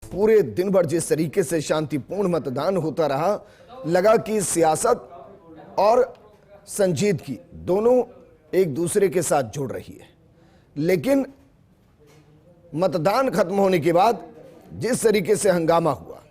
पूरे दिन भर जिस तरीके से शांतिपूर्ण मतदान होता रहा, लगा कि सियासत और संजीदगी दोनों एक दूसरे के साथ जुड़ रही है। लेकिन मतदान खत्म होने के बाद जिस तरीके से हंगामा हुआ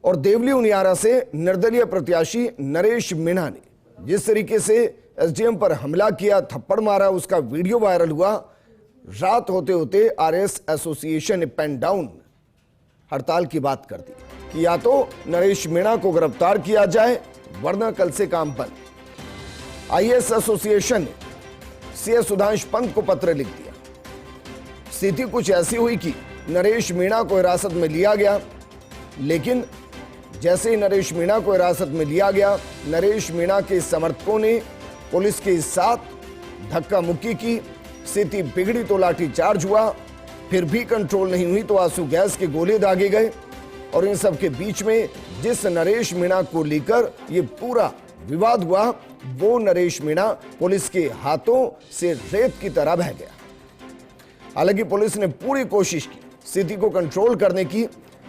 और देवली उनियारा से निर्दलीय प्रत्याशी नरेश मीणा ने जिस तरीके से एसडीएम पर हमला किया, थप्पड़ मारा, उसका वीडियो वायरल हुआ। रात होते होते आरएस एसोसिएशन ने पेन डाउन हड़ताल की बात कर दी कि या तो नरेश मीणा को गिरफ्तार किया जाए वरना कल से काम बंद। आईएएस एसोसिएशन ने सीए सुधांश पंत को पत्र लिख दिया। स्थिति कुछ ऐसी हुई कि नरेश मीणा को हिरासत में लिया गया, लेकिन जैसे ही नरेश मीणा को हिरासत में लिया गया, नरेश मीणा के समर्थकों ने पुलिस के साथ धक्का मुक्की की। स्थिति बिगड़ी तो लाठीचार्ज हुआ, फिर भी कंट्रोल नहीं हुई तो आंसू गैस के गोले दागे गए। और इन सब के बीच में जिस नरेश मीणा को लेकर ये पूरा विवाद हुआ, वो नरेश मीणा पुलिस के हाथों से रेत की तरह बह गया। हालांकि पुलिस ने पूरी कोशिश की स्थिति को कंट्रोल करने की।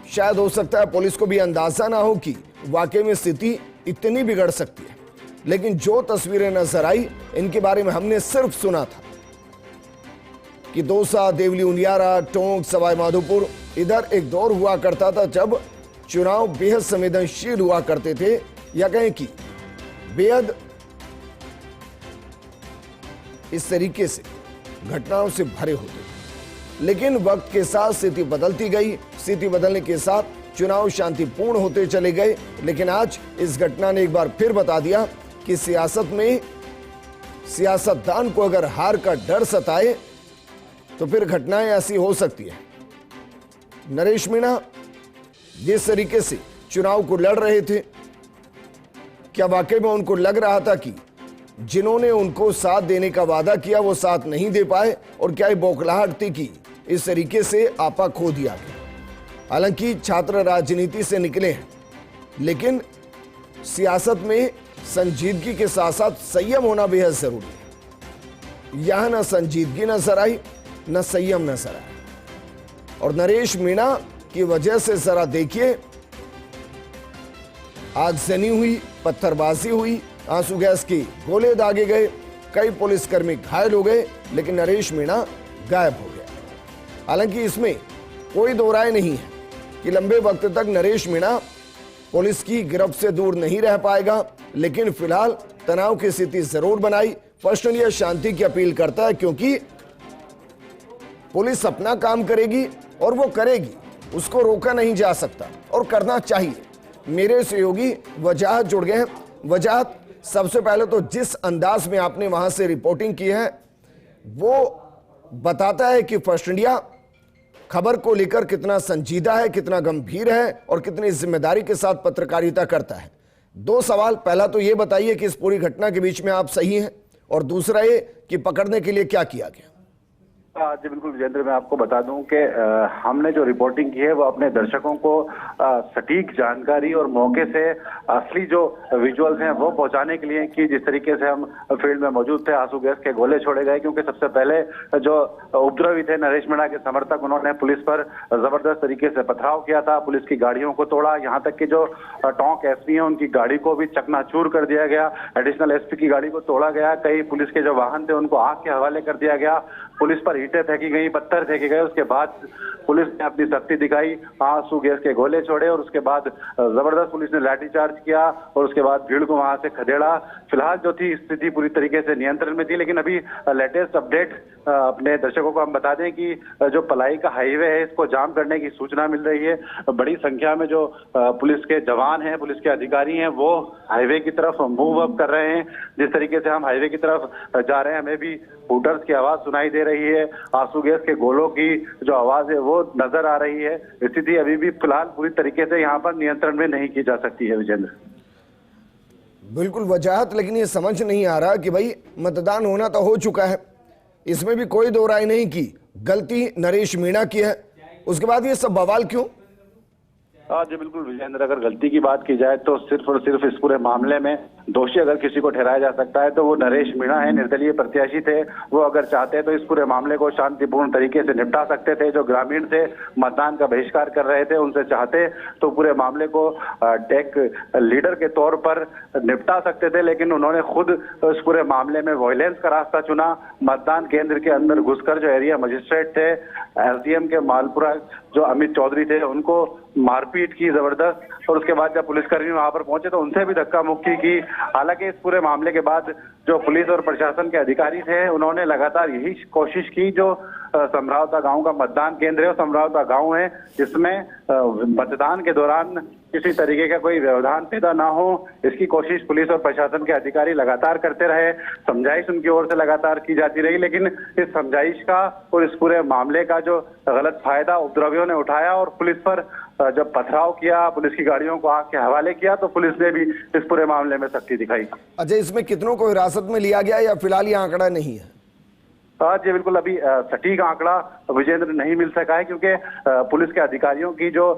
शायद हो सकता है पुलिस को भी अंदाजा ना हो कि वाकई में स्थिति इतनी बिगड़ सकती है, लेकिन जो तस्वीरें नजर आई इनके बारे में हमने सिर्फ सुना था कि दौसा, देवली उनियारा, टोंक, सवाई माधोपुर, इधर एक दौर हुआ करता था जब चुनाव बेहद संवेदनशील हुआ करते थे, या कहें कि बेहद इस तरीके से घटनाओं से भरे होते थे। लेकिन वक्त के साथ स्थिति बदलती गई। स्थिति बदलने के साथ चुनाव शांतिपूर्ण होते चले गए। लेकिन आज इस घटना ने एक बार फिर बता दिया कि सियासत में सियासतदान को अगर हार का डर सताए तो फिर घटनाएं ऐसी हो सकती है। नरेश मीणा जिस तरीके से चुनाव को लड़ रहे थे, क्या वाकई में उनको लग रहा था कि जिन्होंने उनको साथ देने का वादा किया वो साथ नहीं दे पाए, और क्या ये बौखलाहट थी कि इस तरीके से आपा खो दिया गया? हालांकि छात्र राजनीति से निकले हैं, लेकिन सियासत में संजीदगी के साथ साथ संयम होना बेहद जरूरी है। यहां ना संजीदगी नजर आई, न संयम नजर आया। और नरेश मीणा की वजह से जरा देखिए, आगजनी हुई, पत्थरबाजी हुई, आंसू गैस के गोले दागे गए, कई पुलिसकर्मी घायल हो गए, लेकिन नरेश मीणा गायब हो गया। हालांकि इसमें कोई दो राय नहीं है कि लंबे वक्त तक नरेश मीणा पुलिस की गिरफ्त से दूर नहीं रह पाएगा, लेकिन फिलहाल तनाव की स्थिति जरूर बनाई। फर्स्ट इंडिया शांति की अपील करता है, क्योंकि पुलिस अपना काम करेगी और वो करेगी, उसको रोका नहीं जा सकता और करना चाहिए। मेरे सहयोगी वजाहत जुड़ गए हैं। वजाहत, सबसे पहले तो जिस अंदाज में आपने वहां से रिपोर्टिंग की है वो बताता है कि फर्स्ट इंडिया खबर को लेकर कितना संजीदा है, कितना गंभीर है और कितनी जिम्मेदारी के साथ पत्रकारिता करता है। दो सवाल, पहला तो ये बताइए कि इस पूरी घटना के बीच में आप सही हैं, और दूसरा ये कि पकड़ने के लिए क्या किया गया? जी बिल्कुल विजेंद्र, मैं आपको बता दूं कि हमने जो रिपोर्टिंग की है वो अपने दर्शकों को सटीक जानकारी और मौके से असली जो विजुअल्स हैं वो पहुंचाने के लिए कि जिस तरीके से हम फील्ड में मौजूद थे, आंसू गैस के गोले छोड़े गए, क्योंकि सबसे पहले जो उपद्रवी थे नरेश मीणा के समर्थक, उन्होंने पुलिस पर जबरदस्त तरीके से पथराव किया था, पुलिस की गाड़ियों को तोड़ा, यहाँ तक कि जो टोंक एसपी है उनकी गाड़ी को भी चकनाचूर कर दिया गया, एडिशनल एसपी की गाड़ी को तोड़ा गया, कई पुलिस के जो वाहन थे उनको आग के हवाले कर दिया गया, पुलिस पर ईंटें फेंकी गई, पत्थर फेंके गए। उसके बाद पुलिस ने अपनी सख्ती दिखाई, आंसू गैस के गोले छोड़े और उसके बाद जबरदस्त पुलिस ने लाठीचार्ज किया और उसके बाद भीड़ को वहां से खदेड़ा। फिलहाल जो थी स्थिति पूरी तरीके से नियंत्रण में थी, लेकिन अभी लेटेस्ट अपडेट अपने दर्शकों को हम बता दें कि जो पलाई का हाईवे है इसको जाम करने की सूचना मिल रही है। बड़ी संख्या में जो पुलिस के जवान हैं, पुलिस के अधिकारी हैं, वो हाईवे की तरफ मूव अप कर रहे हैं। जिस तरीके से हम हाईवे की तरफ जा रहे हैं, हमें भी हूटर्स की आवाज सुनाई दे रही है, आंसू गैस के गोलों की जो आवाज है वो नजर आ रही है। स्थिति अभी भी फिलहाल पूरी तरीके से यहाँ पर नियंत्रण में नहीं की जा सकती है विजेंद्र। बिल्कुल वजाहत, लेकिन ये समझ नहीं आ रहा कि भाई मतदान होना तो हो चुका है, इसमें भी कोई दो राय नहीं की गलती नरेश मीणा की है, उसके बाद ये सब बवाल क्यों? जी बिल्कुल विजेंद्र, अगर गलती की बात की जाए तो सिर्फ और सिर्फ इस पूरे मामले में दोषी अगर किसी को ठहराया जा सकता है तो वो नरेश मीणा है। निर्दलीय प्रत्याशी थे, वो अगर चाहते तो इस पूरे मामले को शांतिपूर्ण तरीके से निपटा सकते थे। जो ग्रामीण थे, मतदान का बहिष्कार कर रहे थे, उनसे चाहते तो पूरे मामले को एक लीडर के तौर पर निपटा सकते थे, लेकिन उन्होंने खुद इस पूरे मामले में वायलेंस का रास्ता चुना। मतदान केंद्र के अंदर घुसकर जो एरिया मजिस्ट्रेट थे, एसडीएम के मालपुरा जो अमित चौधरी थे, उनको मारपीट की जबरदस्त, और उसके बाद जब पुलिसकर्मी वहां पर पहुंचे तो उनसे भी धक्का मुक्की की। हालांकि इस पूरे मामले के बाद जो पुलिस और प्रशासन के अधिकारी थे, उन्होंने लगातार यही कोशिश की, जो समरावता गांव का मतदान केंद्र है, समरावता गांव है, जिसमें मतदान के दौरान किसी तरीके का कोई व्यवधान पैदा ना हो, इसकी कोशिश पुलिस और प्रशासन के अधिकारी लगातार करते रहे। समझाइश उनकी ओर से लगातार की जाती रही, लेकिन इस समझाइश का और इस पूरे मामले का जो गलत फायदा उपद्रवियों ने उठाया और पुलिस पर जब पथराव किया, पुलिस की गाड़ियों को आग के हवाले किया, तो पुलिस ने भी इस पूरे मामले में सख्ती दिखाई। अच्छा, इसमें कितनों को हिरासत में लिया गया या फिलहाल ये आंकड़ा नहीं है? जी बिल्कुल, अभी सटीक आंकड़ा विजेंद्र नहीं मिल सका है, क्योंकि पुलिस के अधिकारियों की जो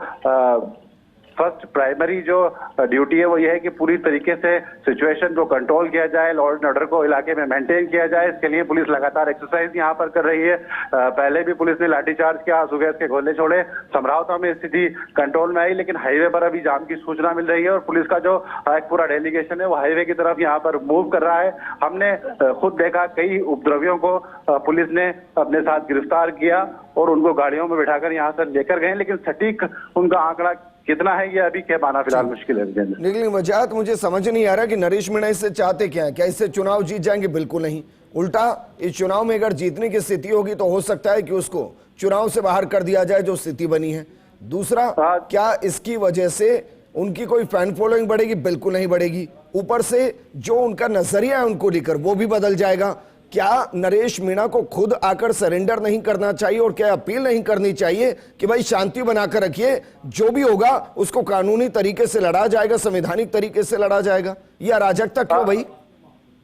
फर्स्ट प्राइमरी जो ड्यूटी है वो ये है कि पूरी तरीके से सिचुएशन को कंट्रोल किया जाए, लॉ एंड ऑर्डर को इलाके में मेंटेन किया जाए। इसके लिए पुलिस लगातार एक्सरसाइज यहाँ पर कर रही है। पहले भी पुलिस ने लाठीचार्ज किया, आंसू गैस के गोले छोड़े। समरावता में स्थिति कंट्रोल में आई, लेकिन हाईवे पर अभी जाम की सूचना मिल रही है और पुलिस का जो एक पूरा डेलीगेशन है वो हाईवे की तरफ यहाँ पर मूव कर रहा है। हमने खुद देखा कई उपद्रवियों को पुलिस ने अपने साथ गिरफ्तार किया और उनको गाड़ियों में बिठाकर यहाँ से लेकर गए, लेकिन सटीक उनका आंकड़ा कितना है ये अभी कह पाना फिलहाल मुश्किल है। लेकिन वजह मुझे समझ नहीं आ रहा कि नरेश मीणा इससे चाहते क्या है? क्या इससे चुनाव जीत जाएंगे? बिल्कुल नहीं, उल्टा इस चुनाव में अगर जीतने की स्थिति होगी तो हो सकता है कि उसको चुनाव से बाहर कर दिया जाए, जो स्थिति बनी है। दूसरा, क्या इसकी वजह से उनकी कोई फैन फॉलोइंग बढ़ेगी? बिल्कुल नहीं बढ़ेगी। ऊपर से जो उनका नजरिया है उनको लेकर वो भी बदल जाएगा। क्या नरेश मीणा को खुद आकर सरेंडर नहीं करना चाहिए और क्या अपील नहीं करनी चाहिए कि भाई शांति बनाकर रखिए, जो भी होगा उसको कानूनी तरीके से लड़ा जाएगा, संवैधानिक तरीके से लड़ा जाएगा? या अराजकता क्यों भाई?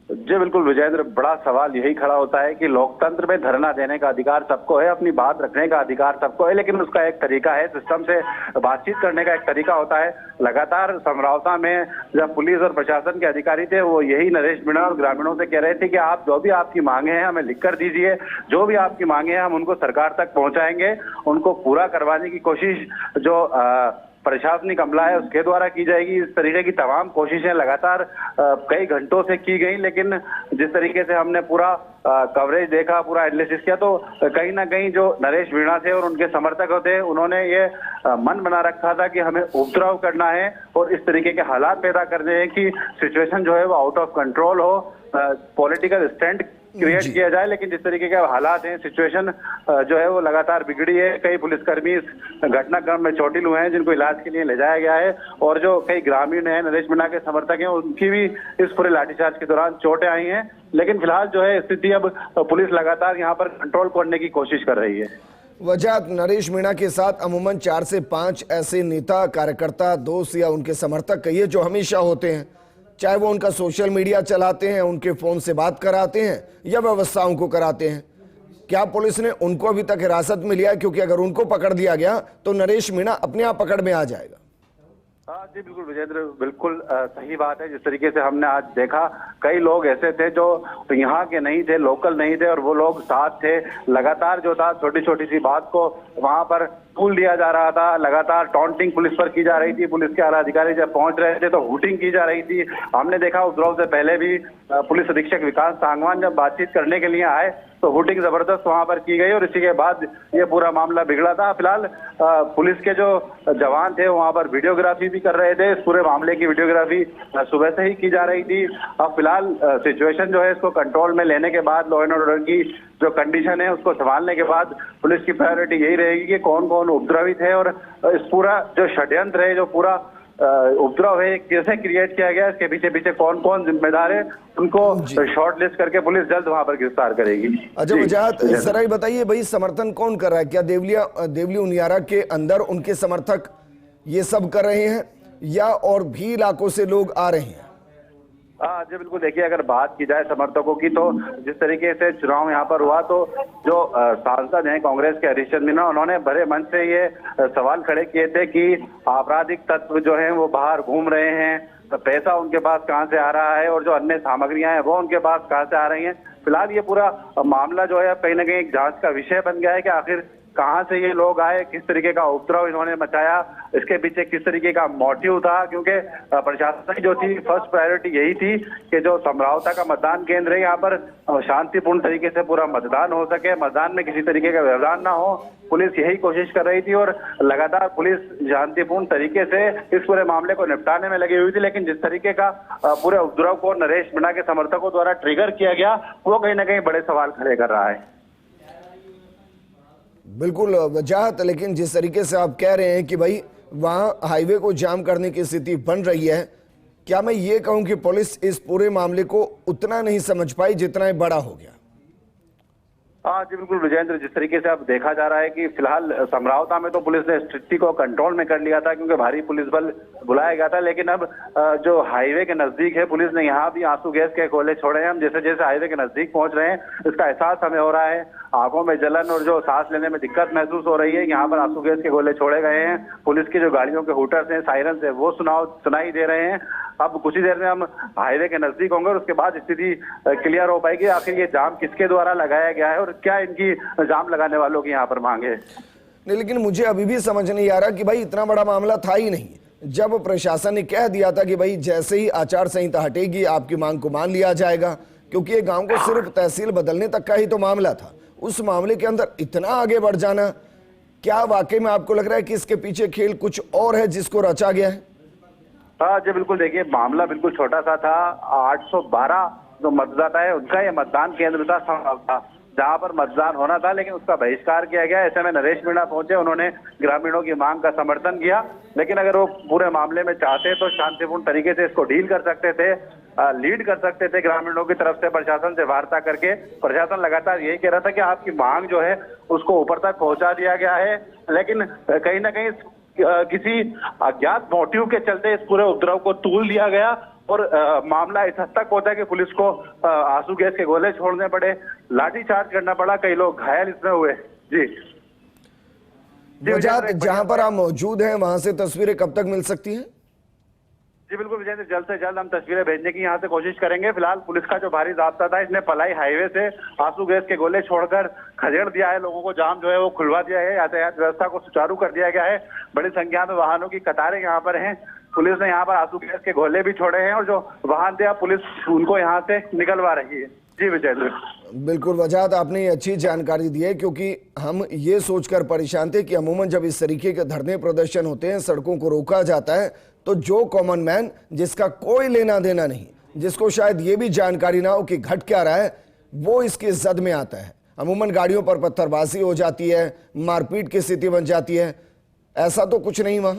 जी बिल्कुल विजेंद्र, बड़ा सवाल यही खड़ा होता है कि लोकतंत्र में धरना देने का अधिकार सबको है, अपनी बात रखने का अधिकार सबको है, लेकिन उसका एक तरीका है, सिस्टम से बातचीत करने का एक तरीका होता है। लगातार समरावता में जब पुलिस और प्रशासन के अधिकारी थे, वो यही नरेश मीणा और ग्रामीणों से कह रहे थे कि आप जो भी आपकी मांगे हैं हमें लिख कर दीजिए, जो भी आपकी मांगे हैं हम उनको सरकार तक पहुंचाएंगे, उनको पूरा करवाने की कोशिश जो प्रशासनिक अमला है उसके द्वारा की जाएगी। इस तरीके की तमाम कोशिशें लगातार कई घंटों से की गई, लेकिन जिस तरीके से हमने पूरा कवरेज देखा, पूरा एनालिसिस किया, तो कहीं ना कहीं जो नरेश मीणा थे और उनके समर्थक थे, उन्होंने ये मन बना रखा था कि हमें उपद्रव करना है और इस तरीके के हालात पैदा करने हैं कि सिचुएशन जो है वो आउट ऑफ कंट्रोल हो, पॉलिटिकल स्टैंड क्रिएट किया जाए। लेकिन जिस तरीके के हालात हैं, सिचुएशन जो है वो लगातार बिगड़ी है। कई पुलिसकर्मी इस घटनाक्रम में चोटिल हुए हैं, जिनको इलाज के लिए ले जाया गया है, और जो कई ग्रामीण हैं, नरेश मीणा के समर्थक हैं, उनकी भी इस पूरे लाठीचार्ज के दौरान चोटें आई हैं। लेकिन फिलहाल जो है स्थिति अब पुलिस लगातार यहाँ पर कंट्रोल करने की कोशिश कर रही है। वजह नरेश मीणा के साथ अमूमन 4 से 5 ऐसे नेता, कार्यकर्ता, दोस्त या उनके समर्थक कहिए जो हमेशा होते हैं, चाहे वो उनका सोशल मीडिया चलाते हैं, उनके फोन से बात कराते हैं या व्यवस्थाओं को कराते हैं। क्या पुलिस ने उनको अभी तक हिरासत में लिया है? क्योंकि अगर उनको पकड़ दिया गया तो नरेश मीणा अपने आप पकड़ में आ जाएगा। जी बिल्कुल विजेंद्र, बिल्कुल सही बात है। जिस तरीके से हमने आज देखा, कई लोग ऐसे थे जो यहाँ के नहीं थे, लोकल नहीं थे, और वो लोग साथ थे। लगातार जो था छोटी छोटी सी बात को वहां पर तूल दिया जा रहा था, लगातार टॉन्टिंग पुलिस पर की जा रही थी। पुलिस के आला अधिकारी जब पहुंच रहे थे तो हुटिंग की जा रही थी। हमने देखा उपद्रव से पहले भी पुलिस अधीक्षक विकास सांगवान जब बातचीत करने के लिए आए तो हुटिंग जबरदस्त वहां पर की गई और इसी के बाद ये पूरा मामला बिगड़ा था। फिलहाल पुलिस के जो जवान थे वहां पर वीडियोग्राफी भी कर रहे थे। इस पूरे मामले की वीडियोग्राफी सुबह से ही की जा रही थी। अब फिलहाल सिचुएशन जो है इसको कंट्रोल में लेने के बाद, लॉ एंड ऑर्डर की जो कंडीशन है उसको संभालने के बाद, पुलिस की प्रायोरिटी यही रहेगी कि कौन कौन उपद्रवित है और इस पूरा जो षड्यंत्र है, जो पूरा उपद्रव है, कैसे क्रिएट किया गया, इसके पीछे पीछे कौन कौन जिम्मेदार है, उनको शॉर्ट लिस्ट करके पुलिस जल्द वहां पर गिरफ्तार करेगी। अच्छा वजाहत, जरा बताइए भाई, समर्थन कौन कर रहा है? क्या देवली उनियारा के अंदर उनके समर्थक ये सब कर रहे हैं या और भी इलाकों से लोग आ रहे हैं? जी बिल्कुल, देखिए अगर बात की जाए समर्थकों की तो जिस तरीके से चुनाव यहाँ पर हुआ तो जो सांसद हैं कांग्रेस के हरीश चंद्र मीना, उन्होंने बड़े मन से ये सवाल खड़े किए थे कि आपराधिक तत्व जो हैं वो बाहर घूम रहे हैं, तो पैसा उनके पास कहां से आ रहा है और जो अन्य सामग्रियां हैं वो उनके पास कहां से आ रही हैं। फिलहाल ये पूरा मामला जो है कहीं ना कहीं एक जांच का विषय बन गया है कि आखिर कहां से ये लोग आए, किस तरीके का उपद्रव इन्होंने मचाया, इसके पीछे किस तरीके का मोटिव था। क्योंकि प्रशासन की जो थी फर्स्ट प्रायोरिटी यही थी कि जो समरावता का मतदान केंद्र है यहाँ पर शांतिपूर्ण तरीके से पूरा मतदान हो सके, मतदान में किसी तरीके का व्यवधान ना हो। पुलिस यही कोशिश कर रही थी और लगातार पुलिस शांतिपूर्ण तरीके से इस पूरे मामले को निपटाने में लगी हुई थी। लेकिन जिस तरीके का पूरे उपद्रव को नरेश मीणा के समर्थकों द्वारा ट्रिगर किया गया वो कहीं ना कहीं बड़े सवाल खड़े कर रहा है। बिल्कुल वजाहत, लेकिन जिस तरीके से आप कह रहे हैं कि भाई वहां हाईवे को जाम करने की स्थिति बन रही है, क्या मैं ये कहूं कि पुलिस इस पूरे मामले को उतना नहीं समझ पाई जितना ये बड़ा हो गया? हाँ जी बिल्कुल विजेंद्र, जिस तरीके से अब देखा जा रहा है कि फिलहाल समरावता में तो पुलिस ने स्थिति को कंट्रोल में कर लिया था क्योंकि भारी पुलिस बल बुलाया गया था। लेकिन अब जो हाईवे के नजदीक है पुलिस ने यहाँ भी आंसू गैस के गोले छोड़े हैं। हम जैसे जैसे हाईवे के नजदीक पहुंच रहे हैं इसका एहसास हमें हो रहा है, आंखों में जलन और जो सांस लेने में दिक्कत महसूस हो रही है। यहाँ पर आंसू गैस के गोले छोड़े गए हैं, पुलिस की जो गाड़ियों के हूटर्स हैं, सायरन है वो सुनाई दे रहे हैं। अब कुछ ही देर में हम हाईवे के नजदीक होंगे और उसके बाद स्थिति क्लियर हो पाएगी आखिर ये जाम किसके द्वारा लगाया गया है और क्या इनकी जाम लगाने वालों की यहाँ पर मांग है। नहीं, लेकिन मुझे अभी भी समझ नहीं आ रहा कि भाई इतना बड़ा मामला था ही नहीं। जब प्रशासन ने कह दिया था कि भाई जैसे ही आचार संहिता हटेगी आपकी मांग को मान लिया जाएगा, क्योंकि ये गांव को सिर्फ तहसील बदलने तक का ही तो मामला था, उस मामले के अंदर इतना आगे बढ़ जाना, क्या वाकई में आपको लग रहा है कि इसके पीछे खेल कुछ और है जिसको रचा गया है? हाँ जी बिल्कुल, देखिए मामला बिल्कुल छोटा सा था। 812 जो मतदाता है उनका ये मतदान केंद्र था जहां पर मतदान होना था, लेकिन उसका बहिष्कार किया गया। ऐसे में नरेश मीणा पहुंचे, उन्होंने ग्रामीणों की मांग का समर्थन किया। लेकिन अगर वो पूरे मामले में चाहते तो शांतिपूर्ण तरीके से इसको डील कर सकते थे, लीड कर सकते थे ग्रामीणों की तरफ से प्रशासन से वार्ता करके। प्रशासन लगातार यही कह रहा था कि आपकी मांग जो है उसको ऊपर तक पहुंचा दिया गया है, लेकिन कहीं ना कहीं किसी अज्ञात मोटिव के चलते इस पूरे उपद्रव को तूल दिया गया और मामला इस हद तक पहुंचा कि पुलिस को आंसू गैस के गोले छोड़ने पड़े, लाठीचार्ज करना पड़ा, कई लोग घायल इसमें हुए। जी वजाहत, जहां पर आप मौजूद हैं वहां से तस्वीरें कब तक मिल सकती हैं? जी बिल्कुल विजय, जल्द से जल्द हम तस्वीरें भेजने की यहाँ से कोशिश करेंगे। फिलहाल पुलिस का जो भारी जाब्ता था इसने पलाई हाईवे से आंसू गैस के गोले छोड़कर खदेड़ दिया है, लोगों को जाम जो है वो खुलवा दिया है, यातायात व्यवस्था को सुचारू कर दिया गया है। बड़ी संख्या में वाहनों की कतारें यहाँ पर हैं, पुलिस ने यहाँ पर आंसू गैस के गोले भी छोड़े हैं और जो वाहन थे पुलिस उनको यहाँ से निकलवा रही है। जी विजय बिल्कुल वजाहत, आपने अच्छी जानकारी दी है, क्योंकि हम ये सोचकर परेशान थे कि अमूमन जब इस तरीके के धरने प्रदर्शन होते हैं, सड़कों को रोका जाता है, तो जो कॉमन मैन जिसका कोई लेना देना नहीं, जिसको शायद ये भी जानकारी ना हो कि घट क्या रहा है, वो इसकी जद में आता है। अमूमन गाड़ियों पर पत्थरबाजी हो जाती है, मारपीट की स्थिति बन जाती है। ऐसा तो कुछ नहीं वहां?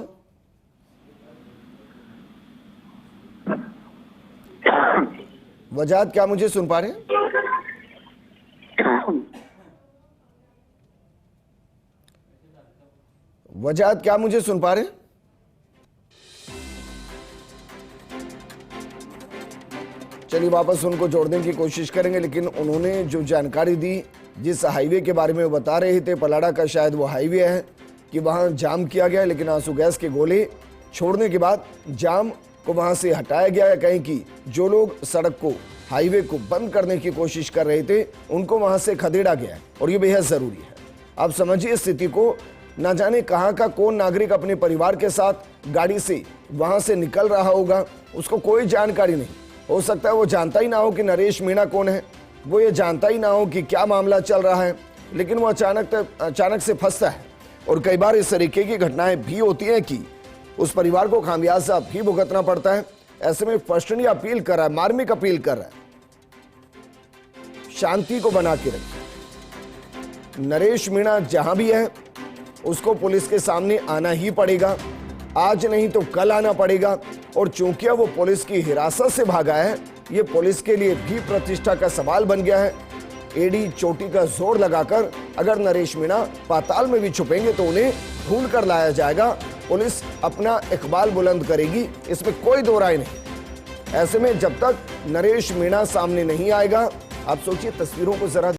वजाहत, क्या मुझे सुन पा रहे हैं? वजाहत, क्या मुझे सुन पा रहे हैं? चलिए वापस उनको जोड़ने की कोशिश करेंगे, लेकिन उन्होंने जो जानकारी दी, जिस हाईवे के बारे में बता रहे थे, पलाड़ा का शायद वो हाईवे है, कि वहां जाम किया गया, लेकिन आंसू गैस के गोले छोड़ने के बाद जाम को वहां से हटाया गया है। कहीं कि जो लोग सड़क को, हाईवे को बंद करने की कोशिश कर रहे थे, उनको वहां से खदेड़ा गया है और ये बेहद जरूरी है। आप समझिए स्थिति को, ना जाने कहां का कौन नागरिक अपने परिवार के साथ गाड़ी से वहां से निकल रहा होगा, उसको कोई जानकारी नहीं। हो सकता है वो जानता ही ना हो कि नरेश मीणा कौन है, वो ये जानता ही ना हो कि क्या मामला चल रहा है, लेकिन वो अचानक से फंसता है। और कई बार इस तरीके की घटनाएं भी होती हैं कि उस परिवार को खामियाजा भी भुगतना पड़ता है। ऐसे में फर्स्टनी अपील कर रहा है, मार्मिक अपील कर रहा है, शांति को बना के रखिए। नरेश मीणा जहां भी है उसको पुलिस के सामने आना ही पड़ेगा, आज नहीं तो कल आना पड़ेगा। और चूंकि वो पुलिस की हिरासत से भागा है, ये पुलिस के लिए भी प्रतिष्ठा का सवाल बन गया है। एडी चोटी का जोर लगाकर अगर नरेश मीणा पाताल में भी छुपेंगे तो उन्हें ढूंढ कर लाया जाएगा। पुलिस अपना इकबाल बुलंद करेगी, इसमें कोई दो राय नहीं। ऐसे में जब तक नरेश मीणा सामने नहीं आएगा। आप सोचिए, तस्वीरों को जरा